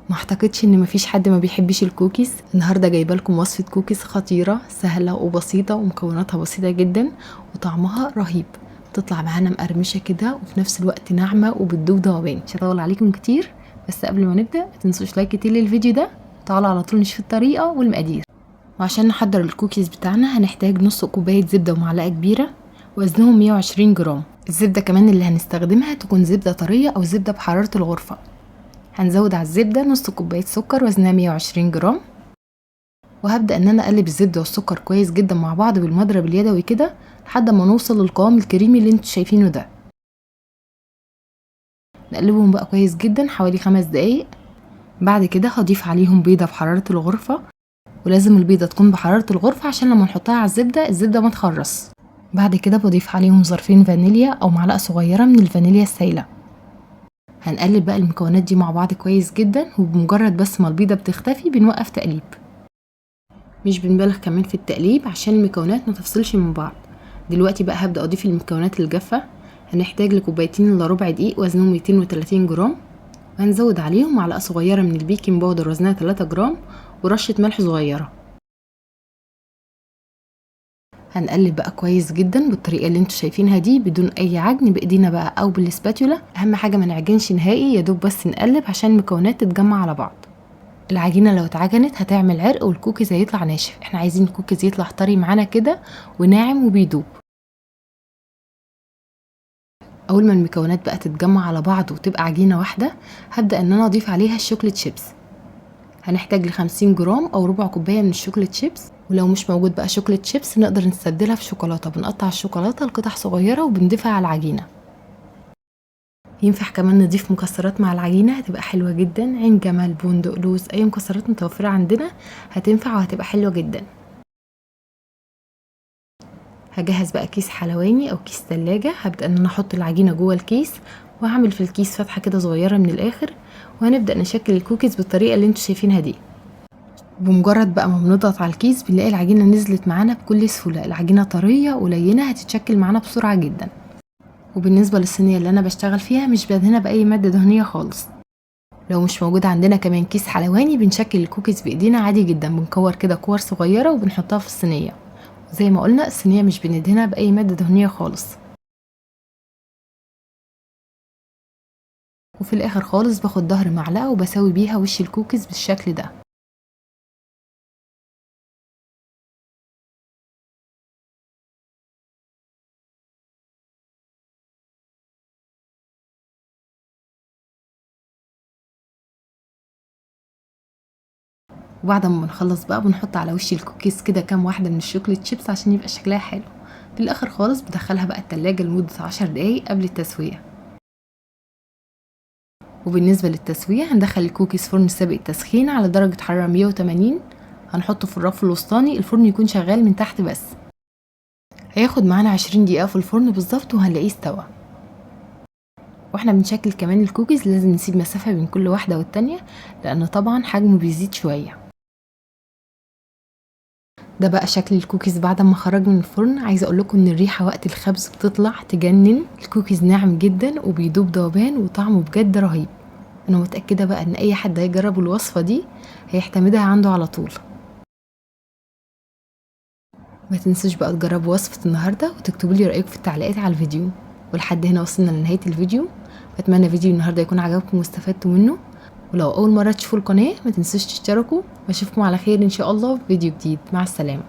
ما اعتقدش ان مفيش حد ما بيحبش الكوكيز. النهارده جايبه لكم وصفه كوكيز خطيره سهله وبسيطه ومكوناتها بسيطه جدا وطعمها رهيب. بتطلع معانا مقرمشه كده وفي نفس الوقت ناعمه وبتدوب ذوبان. مش هطول عليكم كتير، بس قبل ما نبدا ما تنسوش لايك كتير للفيديو ده. تعالوا على طول نشوف الطريقه والمقادير. وعشان نحضر الكوكيز بتاعنا هنحتاج نص كوبايه زبده ومعلقه كبيره وزنهم 120 جرام. الزبده كمان اللي هنستخدمها تكون زبده طريه او زبده بحراره الغرفه. هنزود على الزبده نص كوبايه سكر وزنها 120 جرام، وهبدا ان انا اقلب الزبده والسكر كويس جدا مع بعض بالمضرب اليدوي كده لحد ما نوصل للقوام الكريمي اللي انتوا شايفينه ده. نقلبهم بقى كويس جدا حوالي 5 دقايق. بعد كده هضيف عليهم بيضه بحراره الغرفه، ولازم البيضه تكون بحراره الغرفه عشان لما نحطها على الزبده ما تخرص. بعد كده بضيف عليهم ظرفين فانيليا او معلقه صغيره من الفانيليا السايله. هنقلب بقى المكونات دي مع بعض كويس جدا، وبمجرد بس ما البيضه بتختفي بنوقف تقليب. مش بنبالغ كمان في التقليب عشان المكونات ما تفصلش من بعض. دلوقتي بقى هبدا اضيف المكونات الجافه. هنحتاج لكوبايتين الا ربع دقيق وزنهم 230 جرام، وهنزود عليهم معلقه صغيره من البيكنج باودر وزنها 3 جرام ورشه ملح صغيره. هنقلب بقى كويس جدا بالطريقه اللي انتوا شايفينها دي بدون اي عجن بايدينا بقى او بالسباتولا. اهم حاجه ما نعجنش نهائي، يا دوب بس نقلب عشان المكونات تتجمع على بعض. العجينه لو اتعجنت هتعمل عرق والكوكيز هيطلع ناشف. احنا عايزين الكوكيز يطلع طري معانا كده وناعم وبيدوب. اول ما المكونات بقى تتجمع على بعض وتبقى عجينه واحده هبدا ان انا اضيف عليها الشوكليت شيبس. هنحتاج ل50 جرام او ربع كوبايه من الشوكليت شيبس، ولو مش موجود بقى شوكليت شيبس نقدر نستبدلها بشوكولاته. بنقطع الشوكولاته لقطع صغيره وبنضيفها على العجينه. ينفع كمان نضيف مكسرات مع العجينه، هتبقى حلوه جدا. عين جمل، بندق، لوز، اي مكسرات متوفره عندنا هتنفع وهتبقى حلوه جدا. هجهز بقى كيس حلواني او كيس تلاجة. هبدا ان انا احط العجينه جوه الكيس وهعمل في الكيس فتحه كده صغيره من الاخر، وهنبدا نشكل الكوكيز بالطريقه اللي انتوا شايفينها دي. بمجرد بقى ما بنضغط على الكيس بنلاقي العجينه نزلت معانا بكل سهوله. العجينه طريه ولينه هتتشكل معانا بسرعه جدا. وبالنسبه للصينيه اللي انا بشتغل فيها مش بدهنها باي ماده دهنيه خالص. لو مش موجود عندنا كمان كيس حلواني بنشكل الكوكيز بايدينا عادي جدا. بنكور كده كور صغيره وبنحطها في الصينيه. زي ما قلنا الصينيه مش بندهنها باي ماده دهنيه خالص. وفي الاخر خالص باخد ظهر معلقه وبسوي بيها وش الكوكيز بالشكل ده. وبعد ما بنخلص بقى بنحط على وش الكوكيز كده كام واحده من الشوكليت شيبس عشان يبقى شكلها حلو. في الاخر خالص بدخلها بقى التلاجة لمده 10 دقايق قبل التسويه. وبالنسبه للتسويه هندخل الكوكيز فرن سابق التسخين على درجه حراره 180. هنحطه في الرف الوسطاني، الفرن يكون شغال من تحت بس. هياخد معانا 20 دقيقه في الفرن بالظبط وهنلاقيه استوى. واحنا بنشكل كمان الكوكيز لازم نسيب مسافه بين كل واحده والتانيه، لان طبعا حجمه بيزيد شويه. ده بقى شكل الكوكيز بعد ما خرج من الفرن. عايزه اقول لكم ان الريحه وقت الخبز بتطلع تجنن. الكوكيز ناعم جدا وبيدوب ذوبان وطعمه بجد رهيب. انا متاكده بقى ان اي حد هيجرب الوصفه دي هيعتمدها عنده على طول. ما تنسوش بقى تجربوا وصفه النهارده وتكتبوا لي رايكم في التعليقات على الفيديو. ولحد هنا وصلنا لنهايه الفيديو. بتمنى فيديو النهارده يكون عجبكم واستفدتوا منه. ولو اول مره تشوفوا القناه ما تنسوش تشتركوا، واشوفكم على خير ان شاء الله في فيديو جديد. مع السلامه.